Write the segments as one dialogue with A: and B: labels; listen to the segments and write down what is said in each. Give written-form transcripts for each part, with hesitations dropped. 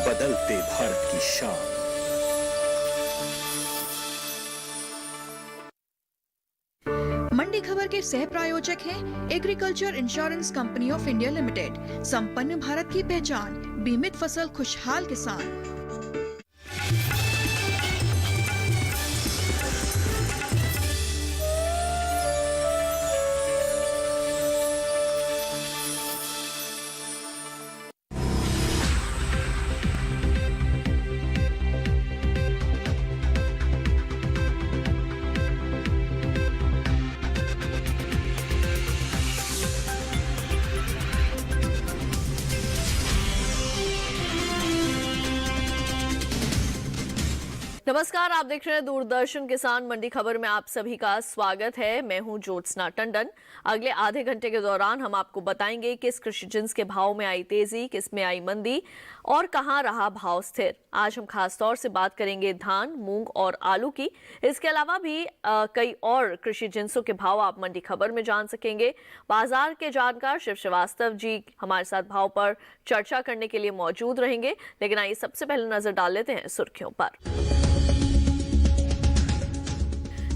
A: बदलते भारत की शान।
B: मंडी खबर के सह प्रायोजक हैं agriculture insurance company of India limited. संपन्न भारत की पहचान, बीमित फसल खुशहाल किसान।
C: नमस्कार, आप देख रहे हैं दूरदर्शन किसान मंडी खबर में आप सभी का स्वागत है। मैं हूं ज्योत्सना टंडन। अगले आधे घंटे के दौरान हम आपको बताएंगे किस कृषि जिन्स के भाव में आई तेजी, किस में आई मंदी और कहां रहा भाव स्थिर। आज हम खास तौर से बात करेंगे धान, मूंग और आलू की। इसके अलावा भी कई और कृषि जिन्सों के भाव आप मंडी खबर में जान सकेंगे। बाजार के जानकार शिव श्रीवास्तव जी हमारे साथ भाव पर चर्चा करने के लिए मौजूद रहेंगे। लेकिन आइए सबसे पहले नजर डाल लेते हैं सुर्खियों पर।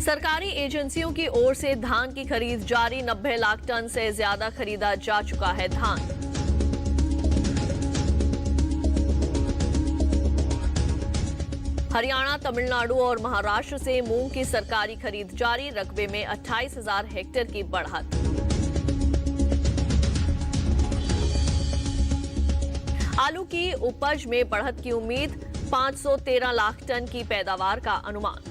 C: सरकारी एजेंसियों की ओर से धान की खरीद जारी, 90 लाख टन से ज्यादा खरीदा जा चुका है धान। हरियाणा, तमिलनाडु और महाराष्ट्र से मूंग की सरकारी खरीद जारी, रकबे में 28,000 हेक्टेयर की बढ़त। आलू की उपज में बढ़त की उम्मीद, 513 लाख टन की पैदावार का अनुमान।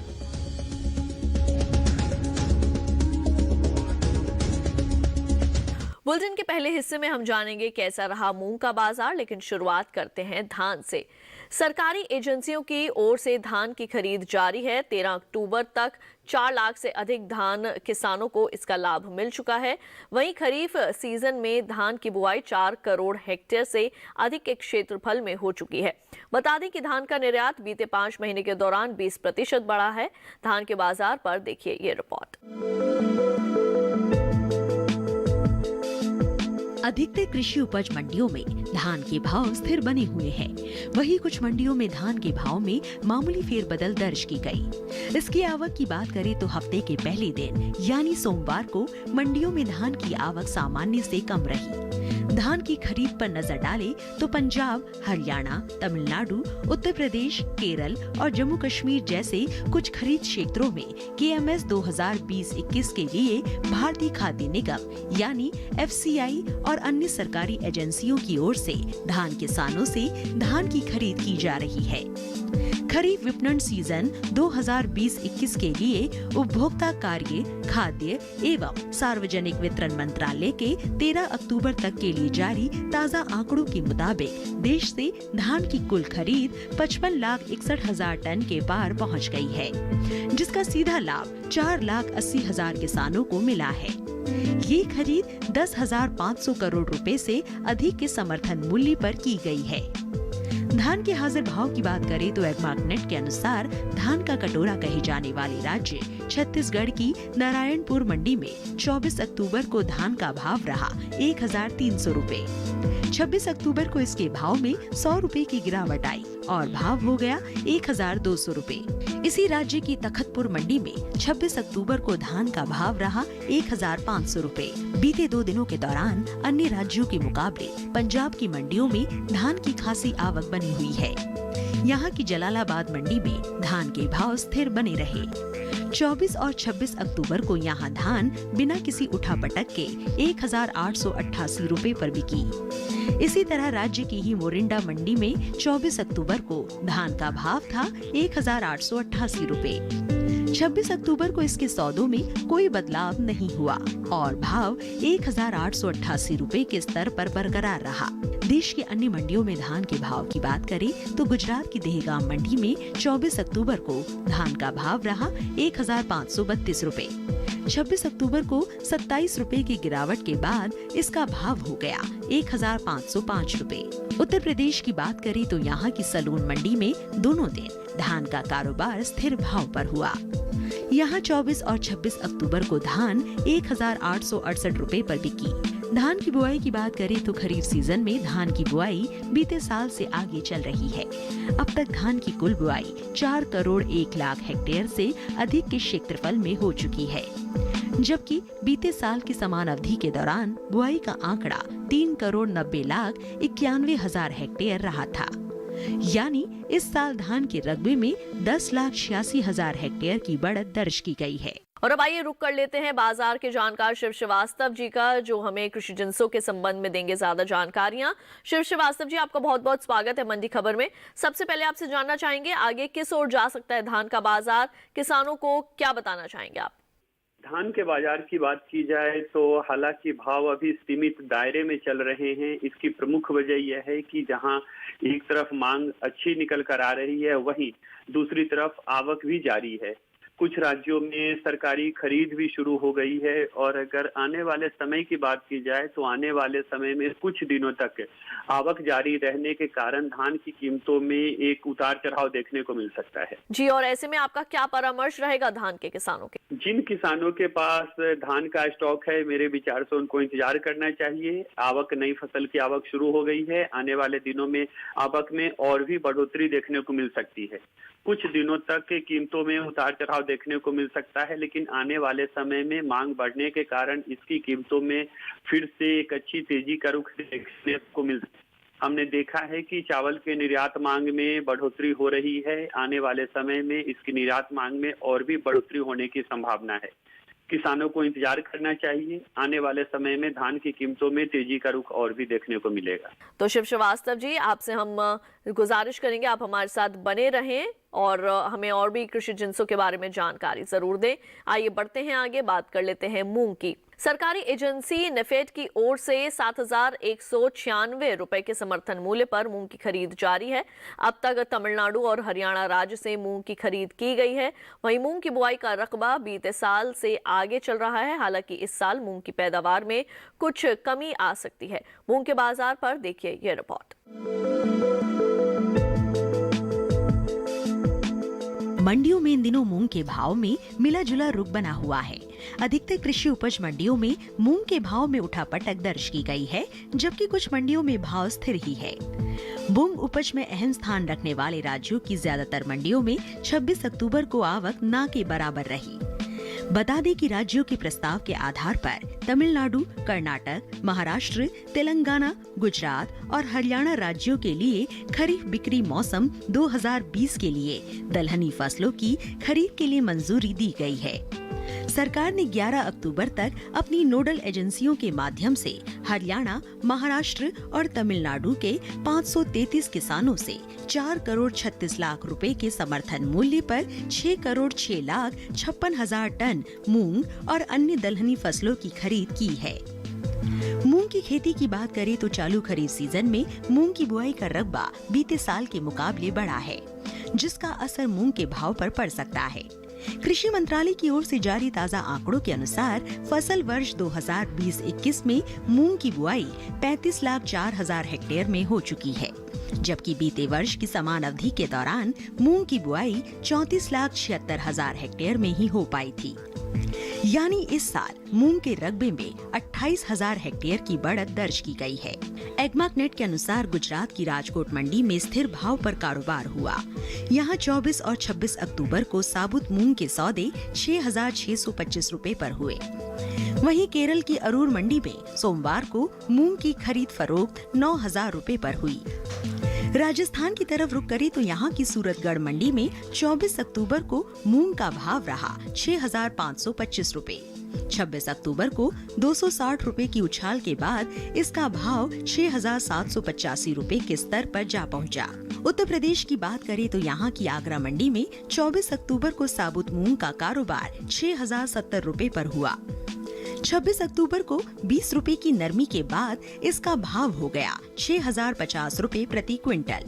C: बुलेटिन के पहले हिस्से में हम जानेंगे कैसा रहा मूंग का बाजार, लेकिन शुरुआत करते हैं धान से। सरकारी एजेंसियों की ओर से धान की खरीद जारी है। 13 अक्टूबर तक 4 लाख से अधिक धान किसानों को इसका लाभ मिल चुका है। वहीं खरीफ सीजन में धान की बुआई 4 करोड़ हेक्टेयर से अधिक के क्षेत्रफल में हो चुकी है। बता दें कि धान का निर्यात बीते 5 महीने के दौरान 20% बढ़ा है। धान के बाजार पर देखिए ये रिपोर्ट।
D: अधिकतर कृषि उपज मंडियों में धान के भाव स्थिर बने हुए हैं। वहीं कुछ मंडियों में धान के भाव में मामूली फेरबदल दर्ज की गई। इसकी आवक की बात करें तो हफ्ते के पहले दिन यानी सोमवार को मंडियों में धान की आवक सामान्य से कम रही। धान की खरीद पर नजर डालें तो पंजाब, हरियाणा, तमिलनाडु, उत्तर प्रदेश, केरल और जम्मू कश्मीर जैसे कुछ खरीद क्षेत्रों में KMS 2020-21 के लिए भारतीय खाद्य निगम यानी FCI और अन्य सरकारी एजेंसियों की ओर से धान किसानों से धान की खरीद की जा रही है। खरीफ विपणन सीजन 2020-21 के लिए उपभोक्ता कार्य, खाद्य एवं सार्वजनिक वितरण मंत्रालय के 13 अक्टूबर तक के लिए जारी ताज़ा आंकड़ों के मुताबिक देश से धान की कुल खरीद 55,61,000 टन के पार पहुंच गई है, जिसका सीधा लाभ 4,80,000 किसानों को मिला है। ये खरीद 10,500 करोड़ रुपए से अधिक के समर्थन मूल्य पर की गई है। धान के हाजिर भाव की बात करें तो एग्मार्कनेट के अनुसार धान का कटोरा कहे जाने वाले राज्य छत्तीसगढ़ की नारायणपुर मंडी में 24 अक्टूबर को धान का भाव रहा 1,300 रुपए। 26 अक्टूबर को इसके भाव में 100 रुपए की गिरावट आई और भाव हो गया 1,200 रुपए। इसी राज्य की तखतपुर मंडी में 26 अक्टूबर को धान का भाव रहा 1,500 रुपए। बीते 2 दिनों के दौरान अन्य राज्यों के मुकाबले पंजाब की मंडियों में धान की खासी आवक बनी हुई है। यहाँ की जलालाबाद मंडी में धान के भाव स्थिर बने रहे। 24 और 26 अक्टूबर को यहाँ धान बिना किसी उठापटक के 1,888 रुपए पर बिकी। इसी तरह राज्य की ही मोरिंडा मंडी में 24 अक्टूबर को धान का भाव था 1,888 रुपए। 26 अक्टूबर को इसके सौदों में कोई बदलाव नहीं हुआ और भाव 1,888 रुपए के स्तर पर बरकरार रहा। देश के अन्य मंडियों में धान के भाव की बात करें तो गुजरात की दहेगाम मंडी में 24 अक्टूबर को धान का भाव रहा 1,532 रुपए। 26 अक्टूबर को 27 रुपए की गिरावट के बाद इसका भाव हो गया 1,505 रुपए। उत्तर प्रदेश की बात करें तो यहाँ की सलून मंडी में दोनों दिन धान का कारोबार स्थिर भाव पर हुआ। यहाँ 24 और 26 अक्टूबर को धान 1,868 रुपए पर बिकी, धान की बुआई की बात करें तो खरीफ सीजन में धान की बुआई बीते साल से आगे चल रही है। अब तक धान की कुल बुआई 4 करोड़ 1 लाख हेक्टेयर से अधिक के क्षेत्रफल में हो चुकी है, जबकि बीते साल की समान अवधि के दौरान बुआई का आंकड़ा 3 करोड़ 90 लाख 91 हजार हेक्टेयर रहा था। यानी इस साल धान के रकबे में 10,86,000 हेक्टेयर की बढ़त दर्ज की गई है।
C: और अब आइए रुक कर लेते हैं बाजार के जानकार शिव श्रीवास्तव जी का, जो हमें कृषि जिंसों के संबंध में देंगे ज्यादा जानकारियां। शिव श्रीवास्तव जी, आपका बहुत बहुत स्वागत है मंडी खबर में। सबसे पहले आपसे जानना चाहेंगे आगे किस ओर जा सकता है धान का बाजार, किसानों को क्या बताना चाहेंगे आप?
E: धान के बाजार की बात की जाए तो हालांकि भाव अभी सीमित दायरे में चल रहे हैं। इसकी प्रमुख वजह यह है कि जहां एक तरफ मांग अच्छी निकल कर आ रही है, वहीं दूसरी तरफ आवक भी जारी है। कुछ राज्यों में सरकारी खरीद भी शुरू हो गई है और अगर आने वाले समय की बात की जाए तो आने वाले समय में कुछ दिनों तक आवक जारी रहने के कारण धान की कीमतों में एक उतार चढ़ाव देखने को मिल सकता है।
C: जी, और ऐसे में आपका क्या परामर्श रहेगा धान के किसानों के?
E: जिन किसानों के पास धान का स्टॉक है, मेरे विचार से उनको इंतजार करना चाहिए। आवक, नई फसल की आवक शुरू हो गई है। आने वाले दिनों में आवक में और भी बढ़ोतरी देखने को मिल सकती है। कुछ दिनों तक कीमतों में उतार चढ़ाव देखने को मिल सकता है, लेकिन आने वाले समय में मांग बढ़ने के कारण इसकी कीमतों में फिर से एक अच्छी तेजी का रुख देखने को मिल सकता है। हमने देखा है कि चावल के निर्यात मांग में बढ़ोतरी हो रही है। आने वाले समय में इसकी निर्यात मांग में और भी बढ़ोतरी होने की संभावना है। किसानों को इंतजार करना चाहिए। आने वाले समय में धान की कीमतों में तेजी का रुख और भी देखने को मिलेगा।
C: तो शिव श्रीवास्तव जी, आपसे हम गुजारिश करेंगे आप हमारे साथ बने रहें और हमें और भी कृषि जिंसों के बारे में जानकारी जरूर दें। आइए बढ़ते हैं आगे, बात कर लेते हैं मूंग की। सरकारी एजेंसी नेफेड की ओर से 7,196 रुपए के समर्थन मूल्य पर मूंग की खरीद जारी है। अब तक तमिलनाडु और हरियाणा राज्य से मूंग की खरीद की गई है। वहीं मूंग की बुआई का रकबा बीते साल से आगे चल रहा है। हालांकि इस साल मूंग की पैदावार में कुछ कमी आ सकती है। मूंग के बाजार पर देखिए ये रिपोर्ट।
D: मंडियों में इन दिनों मूंग के भाव में मिला जुला रुख बना हुआ है। अधिकतर कृषि उपज मंडियों में मूंग के भाव में उठापटक दर्ज की गई है, जबकि कुछ मंडियों में भाव स्थिर ही है। मूंग उपज में अहम स्थान रखने वाले राज्यों की ज्यादातर मंडियों में 26 अक्टूबर को आवक ना के बराबर रही। बता दें कि राज्यों के प्रस्ताव के आधार पर तमिलनाडु, कर्नाटक, महाराष्ट्र, तेलंगाना, गुजरात और हरियाणा राज्यों के लिए खरीफ बिक्री मौसम 2020 के लिए दलहनी फसलों की खरीद के लिए मंजूरी दी गई है। सरकार ने 11 अक्टूबर तक अपनी नोडल एजेंसियों के माध्यम से हरियाणा, महाराष्ट्र और तमिलनाडु के 533 किसानों से 4 करोड़ 36 लाख रुपए के समर्थन मूल्य पर 6 करोड़ 6 लाख 56 हजार टन मूंग और अन्य दलहनी फसलों की खरीद की है। मूंग की खेती की बात करें तो चालू खरीफ सीजन में मूंग की बुआई का रकबा बीते साल के मुकाबले बढ़ा है, जिसका असर मूंग के भाव पर पड़ सकता है। कृषि मंत्रालय की ओर से जारी ताज़ा आंकड़ों के अनुसार फसल वर्ष 2020-21 में मूंग की बुआई 35,04,000 हेक्टेयर में हो चुकी है, जबकि बीते वर्ष की समान अवधि के दौरान मूंग की बुआई 34,76,000 हेक्टेयर में ही हो पाई थी। यानी इस साल मूंग के रकबे में 28,000 हेक्टेयर की बढ़त दर्ज की गई है। एग्मार्कनेट के अनुसार गुजरात की राजकोट मंडी में स्थिर भाव पर कारोबार हुआ। यहां 24 और 26 अक्टूबर को साबुत मूंग के सौदे 6,625 रुपए पर हुए। वहीं केरल की अरूर मंडी में सोमवार को मूंग की खरीद फरोख्त 9,000 रुपए पर हुई। राजस्थान की तरफ रुख करें तो यहाँ की सूरतगढ़ मंडी में 24 अक्टूबर को मूंग का भाव रहा 6,525 रुपए। 26 अक्टूबर को 260 रुपए की उछाल के बाद इसका भाव 6,785 रुपए के स्तर पर जा पहुंचा। उत्तर प्रदेश की बात करें तो यहाँ की आगरा मंडी में 24 अक्टूबर को साबुत मूंग का कारोबार 6,070 रुपए पर हुआ। 26 अक्टूबर को 20 रुपए की नरमी के बाद इसका भाव हो गया 6,050 रुपए प्रति क्विंटल।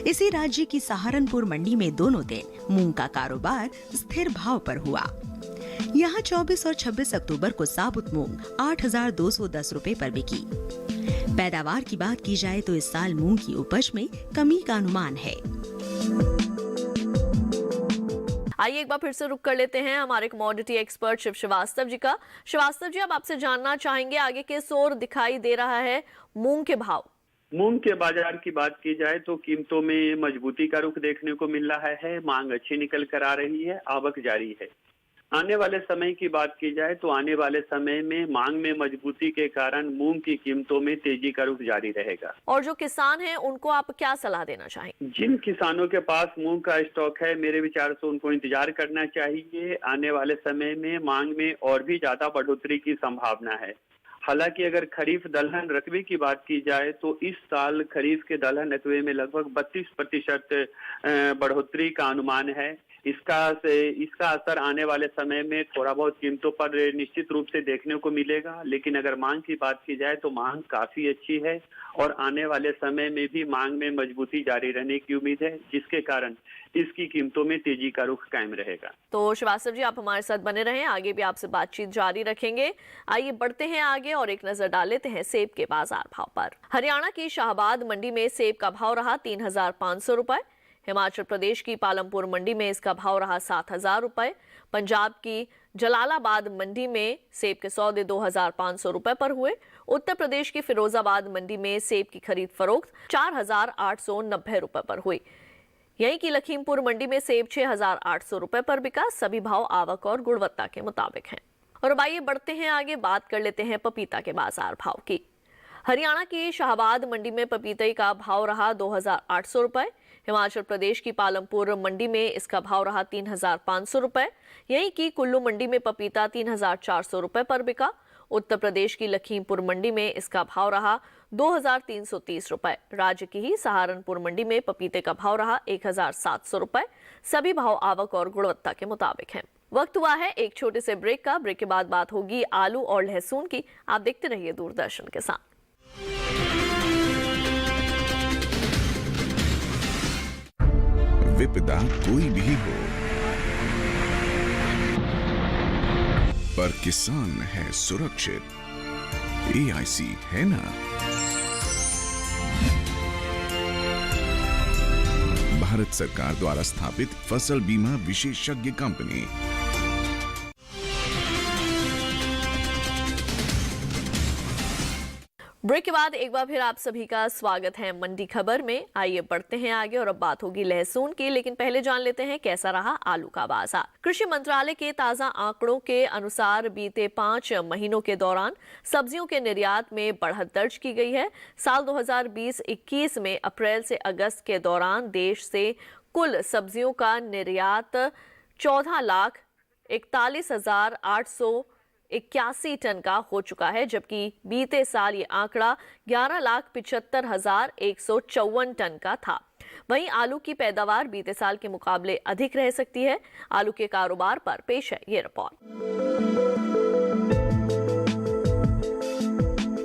D: इसी राज्य की सहारनपुर मंडी में दोनों दिन मूंग का कारोबार स्थिर भाव पर हुआ। यहाँ 24 और 26 अक्टूबर को साबुत मूंग 8,210 रुपए पर बिकी। पैदावार की बात की जाए तो इस साल मूंग की उपज में कमी का अनुमान है।
C: आइए एक बार फिर से रुक कर लेते हैं हमारे कमोडिटी एक्सपर्ट शिव श्रीवास्तव जी का। श्रीवास्तव जी, अब आपसे जानना चाहेंगे आगे किस ओर दिखाई दे रहा है मूंग के भाव।
E: मूंग के बाजार की बात की जाए तो कीमतों में मजबूती का रुख देखने को मिल रहा है। मांग अच्छी निकल कर आ रही है, आवक जारी है। आने वाले समय की बात की जाए तो आने वाले समय में मांग में मजबूती के कारण मूंग की कीमतों में तेजी का रुख जारी रहेगा।
C: और जो किसान हैं उनको आप क्या सलाह देना चाहेंगे?
E: जिन किसानों के पास मूंग का स्टॉक है, मेरे विचार से उनको इंतजार करना चाहिए। आने वाले समय में मांग में और भी ज्यादा बढ़ोतरी की संभावना है। हालांकि अगर खरीफ दलहन रकबे की बात की जाए तो इस साल खरीफ के दलहन रकबे में लगभग 32% बढ़ोतरी का अनुमान है। इसका असर आने वाले समय में थोड़ा बहुत कीमतों पर निश्चित रूप से देखने को मिलेगा। लेकिन अगर मांग की बात की जाए तो मांग काफी अच्छी है और आने वाले समय में भी मांग में मजबूती जारी रहने की उम्मीद है, जिसके कारण इसकी कीमतों में तेजी का रुख कायम रहेगा।
C: तो श्रीवास्तव जी, आप हमारे साथ बने रहें, आगे भी आपसे बातचीत जारी रखेंगे। आइए बढ़ते हैं आगे और एक नजर डाल लेते हैं सेब के बाजार भाव पर। हरियाणा की शाहबाद मंडी में सेब का भाव रहा 3,500 रुपए। हिमाचल प्रदेश की पालमपुर मंडी में इसका भाव रहा 7,000 रुपए। पंजाब की जलालाबाद मंडी में सेब के सौदे 2,500 रुपए पर हुए। उत्तर प्रदेश की फिरोजाबाद मंडी में सेब की खरीद फरोख्त 4,890 रुपए पर हुई। यहीं की लखीमपुर मंडी में सेब 6,800 रुपए पर बिका। सभी भाव आवक और गुणवत्ता के मुताबिक हैं। और अब आइए बढ़ते हैं आगे, बात कर लेते हैं पपीता के बाजार भाव की। हरियाणा की शाहबाद मंडी में पपीते का भाव रहा 2,800 रुपए। हिमाचल प्रदेश की पालमपुर मंडी में इसका भाव रहा 3,500 रुपए। यहीं की कुल्लू मंडी में पपीता 3,400 रुपए पर बिका। उत्तर प्रदेश की लखीमपुर मंडी में इसका भाव रहा 2,330 रुपए। राज्य की ही सहारनपुर मंडी में पपीते का भाव रहा 1,700 रुपए। सभी भाव आवक और गुणवत्ता के मुताबिक हैं। वक्त हुआ है एक छोटे से ब्रेक का। ब्रेक के बाद बात होगी आलू और लहसुन की। आप देखते रहिए दूरदर्शन के साथ।
F: विपदा कोई भी हो, पर किसान है सुरक्षित। AIC है ना। भारत सरकार द्वारा स्थापित फसल बीमा विशेषज्ञ कंपनी।
C: ब्रेक के बाद एक बार फिर आप सभी का स्वागत है मंडी खबर में। आइए बढ़ते हैं आगे और अब बात होगी लहसुन की, लेकिन पहले जान लेते हैं कैसा रहा आलू का बाजार। कृषि मंत्रालय के ताजा आंकड़ों के अनुसार बीते 5 महीनों के दौरान सब्जियों के निर्यात में बढ़त दर्ज की गई है। साल 2020-21 में अप्रैल से अगस्त के दौरान देश से कुल सब्जियों का निर्यात 14,41,881 टन का हो चुका है, जबकि बीते साल ये आंकड़ा 11,75,154 टन का था। वहीं आलू की पैदावार बीते साल के मुकाबले अधिक रह सकती है। आलू के कारोबार पर पेश है ये रिपोर्ट।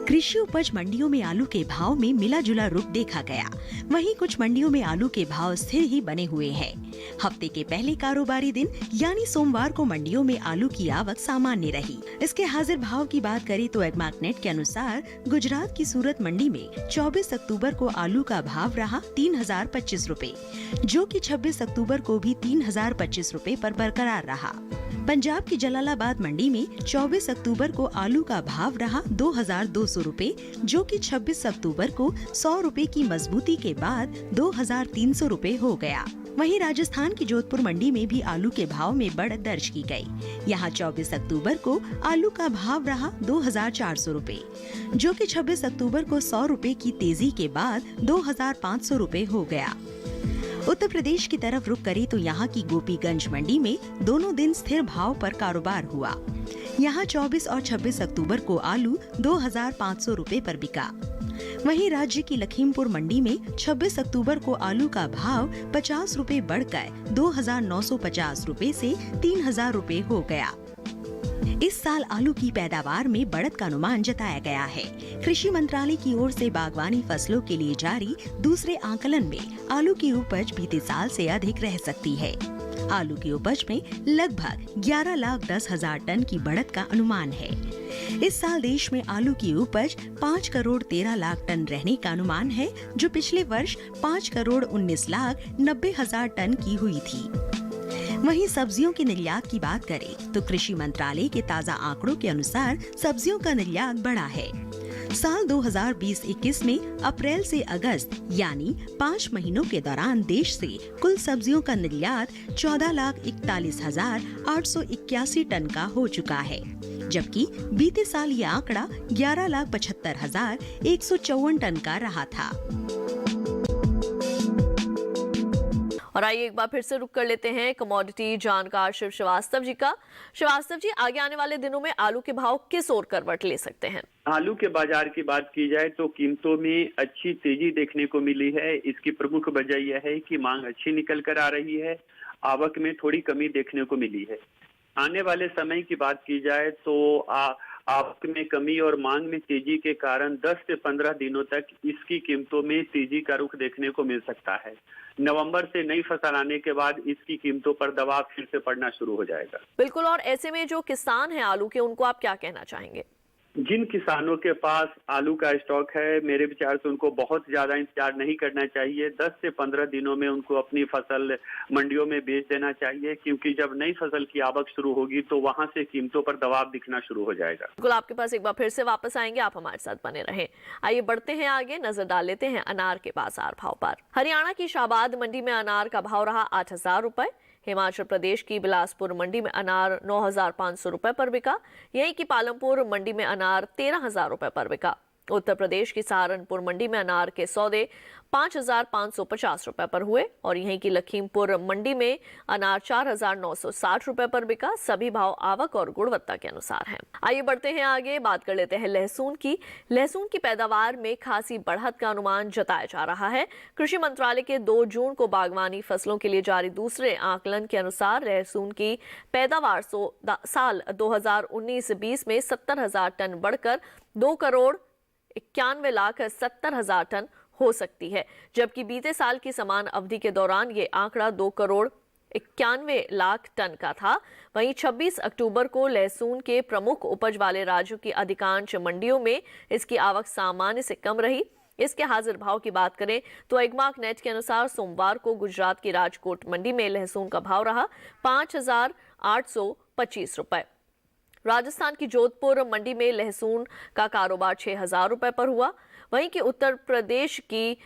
D: कृषि उपज मंडियों में आलू के भाव में मिला जुला रुख देखा गया। वहीं कुछ मंडियों में आलू के भाव स्थिर ही बने हुए हैं। हफ्ते के पहले कारोबारी दिन यानी सोमवार को मंडियों में आलू की आवक सामान्य रही। इसके हाजिर भाव की बात करें तो एग्मार्कनेट के अनुसार गुजरात की सूरत मंडी में 24 अक्टूबर को आलू का भाव रहा 3,025 रुपए, जो कि 26 अक्टूबर को भी 3,025 रुपए पर बरकरार रहा। पंजाब की जलालाबाद मंडी में 24 अक्टूबर को आलू का भाव रहा 2,200 रुपए, जो कि 26 अक्टूबर को 100 रुपए की मजबूती के बाद 2,300 रुपए हो गया। वहीं राजस्थान की जोधपुर मंडी में भी आलू के भाव में बढ़त दर्ज की गई। यहाँ 24 अक्टूबर को आलू का भाव रहा 2,400 रुपए, जो कि 26 अक्टूबर को 100 रुपए की तेजी के बाद 2,500 रुपए हो गया। उत्तर प्रदेश की तरफ रुख करें तो यहाँ की गोपीगंज मंडी में दोनों दिन स्थिर भाव पर कारोबार हुआ। यहाँ 24 और 26 अक्टूबर को आलू 2,500 रुपए पर बिका। वहीं राज्य की लखीमपुर मंडी में 26 अक्टूबर को आलू का भाव 50 रुपए बढ़कर 2,950 रुपए से 3,000 रुपए हो गया। इस साल आलू की पैदावार में बढ़त का अनुमान जताया गया है। कृषि मंत्रालय की ओर से बागवानी फसलों के लिए जारी दूसरे आकलन में आलू की उपज बीते साल से अधिक रह सकती है। आलू की उपज में लगभग 11,10,000 टन की बढ़त का अनुमान है। इस साल देश में आलू की उपज 5,13,00,000 टन रहने का अनुमान है, जो पिछले वर्ष 5,19,90,000 टन की हुई थी। वहीं सब्जियों के निर्यात की बात करें तो कृषि मंत्रालय के ताज़ा आंकड़ों के अनुसार सब्जियों का निर्यात बढ़ा है। साल 2020-21 में अप्रैल से अगस्त यानी 5 महीनों के दौरान देश से कुल सब्जियों का निर्यात 14,41,881 टन का हो चुका है, जबकि बीते साल ये आंकड़ा 11,75,154 टन का रहा था।
C: और आइए एक बार फिर से रुक कर लेते हैं कमोडिटी जानकार शिव श्रीवास्तव जी का। श्रीवास्तव जी, आगे आने वाले दिनों में आलू के भाव किस ओर करवट ले सकते हैं?
E: आलू के बाजार की बात की जाए तो कीमतों में अच्छी तेजी देखने को मिली है। इसकी प्रमुख वजह यह है कि मांग अच्छी निकल कर आ रही है, आवक में थोड़ी कमी देखने को मिली है। आने वाले समय की बात की जाए तो आवक में कमी और मांग में तेजी के कारण 10 से 15 दिनों तक इसकी कीमतों में तेजी का रुख देखने को मिल सकता है। नवंबर से नई फसल आने के बाद इसकी कीमतों पर दबाव फिर से पड़ना शुरू हो जाएगा।
C: बिल्कुल, और ऐसे में जो किसान हैं आलू के, उनको आप क्या कहना चाहेंगे?
E: जिन किसानों के पास आलू का स्टॉक है, मेरे विचार से उनको बहुत ज्यादा इंतजार नहीं करना चाहिए। 10 से 15 दिनों में उनको अपनी फसल मंडियों में बेच देना चाहिए, क्योंकि जब नई फसल की आवक शुरू होगी तो वहां से कीमतों पर दबाव दिखना शुरू हो जाएगा।
C: बिल्कुल, आपके पास एक बार फिर से वापस आएंगे, आप हमारे साथ बने रहें। आइए बढ़ते हैं आगे, नजर डाल लेते हैं अनार के बाजार भाव पर। हरियाणा की शाहबाद मंडी में अनार का भाव रहा 8,000 रुपए। हिमाचल प्रदेश की बिलासपुर मंडी में अनार 9,500 रुपए पर बिका। यहीं की पालमपुर मंडी में अनार 13,000 रुपए पर बिका। उत्तर प्रदेश की सहारनपुर मंडी में अनार के सौदे 5,550 रुपए पर हुए और यहीं की लखीमपुर मंडी में अनार 4,960 रुपए पर बिका। सभी भाव आवक और गुणवत्ता के अनुसार हैं। आइए बढ़ते हैं आगे, बात कर लेते हैं लहसुन की। लहसुन की पैदावार में खासी बढ़त का अनुमान जताया जा रहा है। कृषि मंत्रालय के 2 जून को बागवानी फसलों के लिए जारी दूसरे आकलन के अनुसार लहसुन की पैदावार साल 2019-20 में 70,000 टन बढ़कर 2,91,70,000 टन हो सकती है, जबकि बीते साल की समान अवधि के दौरान ये आंकड़ा 2,91,00,000 टन का था। वहीं 26 अक्टूबर को लहसुन के प्रमुख उपज वाले राज्यों की अधिकांश मंडियों में इसकी आवक सामान्य से कम रही। इसके हाजिर भाव की बात करें तो एगमार्क नेट के अनुसार सोमवार को गुजरात की राजकोट मंडी में लहसुन का भाव रहा 5,825 रुपए। राजस्थान की जोधपुर मंडी में लहसुन का कारोबार 6,000 रुपए पर हुआ। वहीं की उत्तर प्रदेश की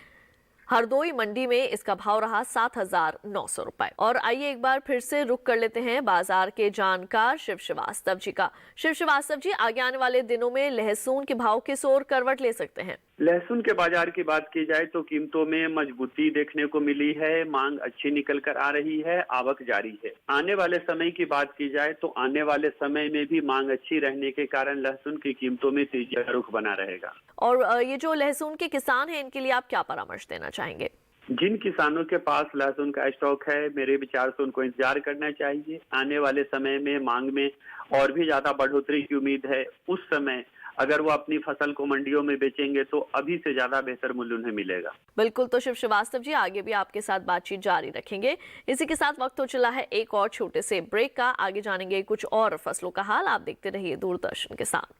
C: हरदोई मंडी में इसका भाव रहा 7,900 रुपए। और आइए एक बार फिर से रुक कर लेते हैं बाजार के जानकार शिव श्रीवास्तव जी का। शिव श्रीवास्तव जी, आगे आने वाले दिनों में लहसुन के भाव किस ओर करवट ले सकते हैं?
E: लहसुन के बाजार की बात की जाए तो कीमतों में मजबूती देखने को मिली है, मांग अच्छी निकल कर आ रही है, आवक जारी है। आने वाले समय की बात की जाए तो आने वाले समय में भी मांग अच्छी रहने के कारण लहसुन की कीमतों में तेजी का रुख बना रहेगा।
C: और ये जो लहसुन के किसान हैं, इनके लिए आप क्या परामर्श देना चाहेंगे?
E: जिन किसानों के पास लहसुन का स्टॉक है, मेरे विचार से उनको इंतजार करना चाहिए। आने वाले समय में मांग में और भी ज्यादा बढ़ोतरी की उम्मीद है। उस समय अगर वो अपनी फसल को मंडियों में बेचेंगे तो अभी से ज्यादा बेहतर मूल्य उन्हें मिलेगा।
C: बिल्कुल, तो शिव श्रीवास्तव जी, आगे भी आपके साथ बातचीत जारी रखेंगे। इसी के साथ वक्त हो चला है एक और छोटे से ब्रेक का। आगे जानेंगे कुछ और फसलों का हाल। आप देखते रहिए दूरदर्शन के साथ।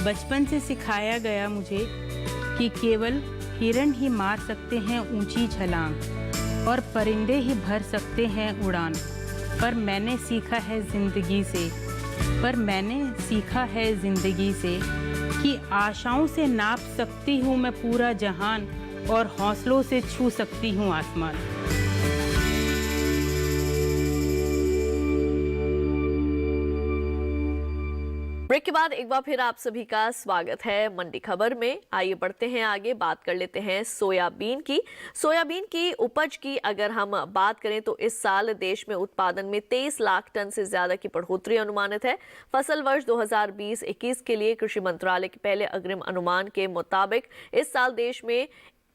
G: बचपन से सिखाया गया मुझे कि केवल हिरण ही मार सकते हैं ऊंची छलांग और परिंदे ही भर सकते हैं उड़ान। पर मैंने सीखा है जिंदगी से कि आशाओं से नाप सकती हूँ मैं पूरा जहान और हौसलों से छू सकती हूँ आसमान।
C: ब्रेक के बाद एक बार फिर आप सभी का स्वागत है मंडी खबर में। आइए बढ़ते हैं आगे, बात कर लेते हैं सोयाबीन की। सोयाबीन की उपज की अगर हम बात करें तो इस साल देश में उत्पादन में 23 लाख टन से ज्यादा की बढ़ोतरी अनुमानित है। फसल वर्ष 2020-21 के लिए कृषि मंत्रालय के पहले अग्रिम अनुमान के मुताबिक इस साल देश में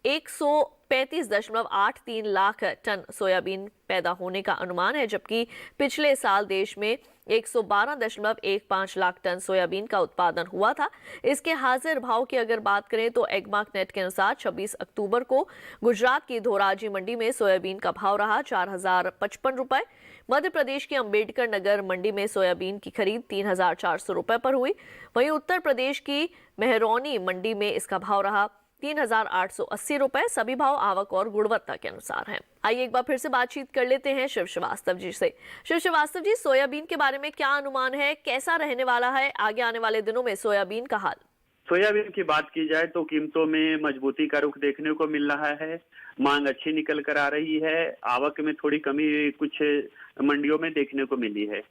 C: 135.83 लाख टन सोयाबीन पैदा होने का अनुमान है, जबकि पिछले साल देश में 112.15 लाख टन सोयाबीन का उत्पादन हुआ था। इसके हाजिर भाव की अगर बात करें तो एगमार्क नेट के अनुसार 26 अक्टूबर को गुजरात की धोराजी मंडी में सोयाबीन का भाव रहा 4,055 रुपए। मध्य प्रदेश की अंबेडकर नगर मंडी में सोयाबीन की खरीद 3,400 रुपए पर हुई। वहीं उत्तर प्रदेश की मेहरौनी मंडी में इसका भाव रहा 3,880 रुपए। सभी भाव आवक और गुणवत्ता के अनुसार हैं। आइए एक बार फिर से बातचीत कर लेते हैं शिव श्रीवास्तव जी से। शिव श्रीवास्तव जी, सोयाबीन के बारे में क्या अनुमान है, कैसा रहने वाला है आगे आने वाले दिनों में सोयाबीन का हाल?
E: सोयाबीन की बात की जाए तो कीमतों में मजबूती का रुख देखने को मिल रहा है। मांग अच्छी निकल कर आ रही है। आवक में थोड़ी कमी कुछ मंडियों में देखने को मिली है।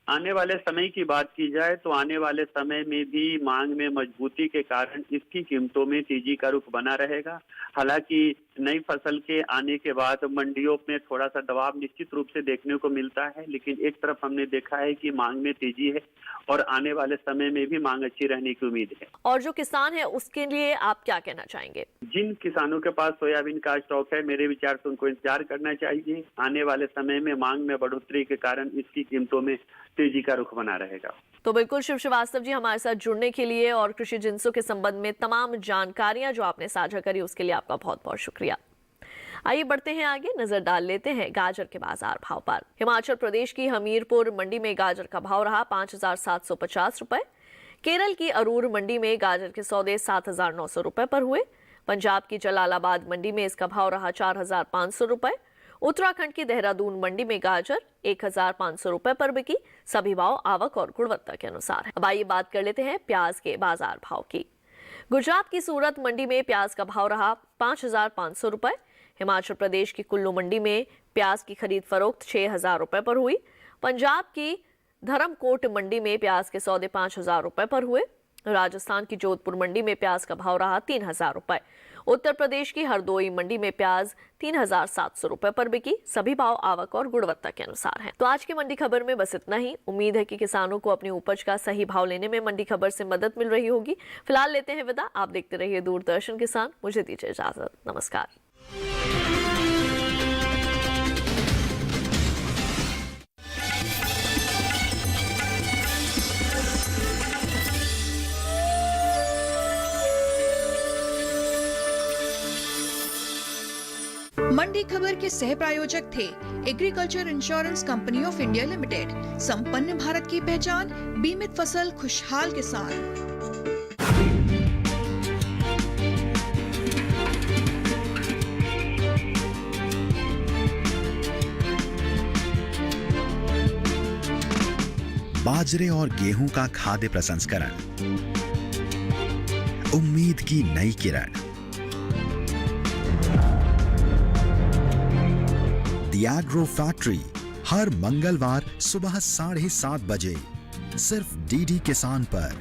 E: आने वाले समय की बात की जाए तो आने वाले समय में भी मांग में मजबूती के कारण इसकी कीमतों में तेजी का रुख बना रहेगा। हालांकि नई फसल के आने के बाद मंडियों में थोड़ा सा दबाव निश्चित रूप से देखने को मिलता है, लेकिन एक तरफ हमने देखा है कि मांग में तेजी है और आने वाले समय में भी मांग अच्छी रहने की उम्मीद है।
C: और जो किसान है उसके लिए आप क्या कहना चाहेंगे?
E: जिन किसानों के पास सोयाबीन का स्टॉक है, मेरे विचार से उनको इंतजार करना चाहिए। आने वाले समय में मांग में बढ़ोतरी के कारण इसकी कीमतों में तेजी का रुख बना रहेगा।
C: तो बिल्कुल शिव श्रीवास्तव जी, हमारे साथ जुड़ने के लिए और कृषि जिन्सों के संबंध में तमाम जानकारियां जो आपने साझा करी उसके लिए आपका बहुत बहुत शुक्रिया। आइए बढ़ते हैं आगे, नजर डाल लेते हैं गाजर के बाजार भाव पर। हिमाचल प्रदेश की हमीरपुर मंडी में गाजर का भाव रहा 5,750 रुपए। केरल की अरूर मंडी में गाजर के सौदे 7,900 रुपए पर हुए। पंजाब की जलालाबाद मंडी में इसका भाव रहा 4,500 रुपए। उत्तराखंड की देहरादून मंडी में गाजर 1,500 रुपए पर बिकी। सभी भाव आवक और गुणवत्ता के अनुसार है। अब आइए बात कर लेते हैं प्याज के बाजार भाव की। गुजरात की सूरत मंडी में प्याज का भाव रहा 5,500 रुपए। हिमाचल प्रदेश की कुल्लू मंडी में प्याज की खरीद फरोख्त 6,000 रुपए पर हुई। पंजाब की धर्मकोट मंडी में प्याज के सौदे 5,000 रुपए पर हुए। राजस्थान की जोधपुर मंडी में प्याज का भाव रहा 3,000 रुपए। उत्तर प्रदेश की हरदोई मंडी में प्याज 3,700 रुपए पर बिकी। सभी भाव आवक और गुणवत्ता के अनुसार हैं। तो आज की मंडी खबर में बस इतना ही। उम्मीद है कि किसानों को अपनी उपज का सही भाव लेने में मंडी खबर से मदद मिल रही होगी। फिलहाल लेते हैं विदा। आप देखते रहिए दूरदर्शन किसान। मुझे दीजिए इजाजत। नमस्कार।
B: मंडी खबर के सह प्रायोजक थे agriculture insurance company of India limited. संपन्न भारत की पहचान, बीमित फसल खुशहाल किसान।
H: बाजरे और गेहूं का खाद्य प्रसंस्करण, उम्मीद की नई किरण। द एग्रो फैक्ट्री हर मंगलवार सुबह 7:30 बजे सिर्फ डीडी किसान पर।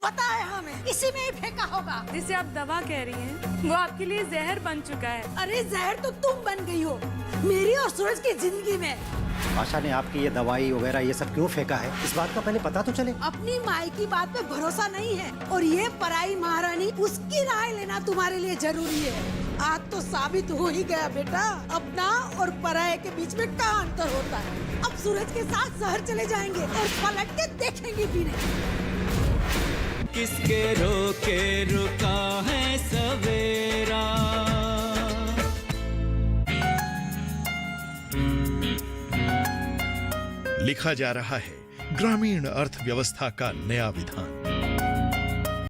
I: पता है हमें, इसी में ही फेंका होगा।
J: जिसे आप दवा कह रही हैं, वो आपके लिए जहर बन चुका है।
I: अरे जहर तो तुम बन गई हो मेरी और सूरज की जिंदगी में।
K: आशा ने आपकी ये दवाई वगैरह ये सब क्यों फेंका है, इस बात का पहले पता तो चले।
I: अपनी माई की बात पे भरोसा नहीं है और ये पराई महारानी, उसकी राय लेना तुम्हारे लिए जरूरी है। आज तो साबित हो ही गया बेटा, अपना और पराये के बीच में क्या अंतर होता है। अब सूरज के साथ शहर चले जाएंगे और पलट के देखेंगे भी नहीं।
A: किसके रोके रुका है सवेरा।
L: लिखा जा रहा है ग्रामीण अर्थव्यवस्था का नया विधान।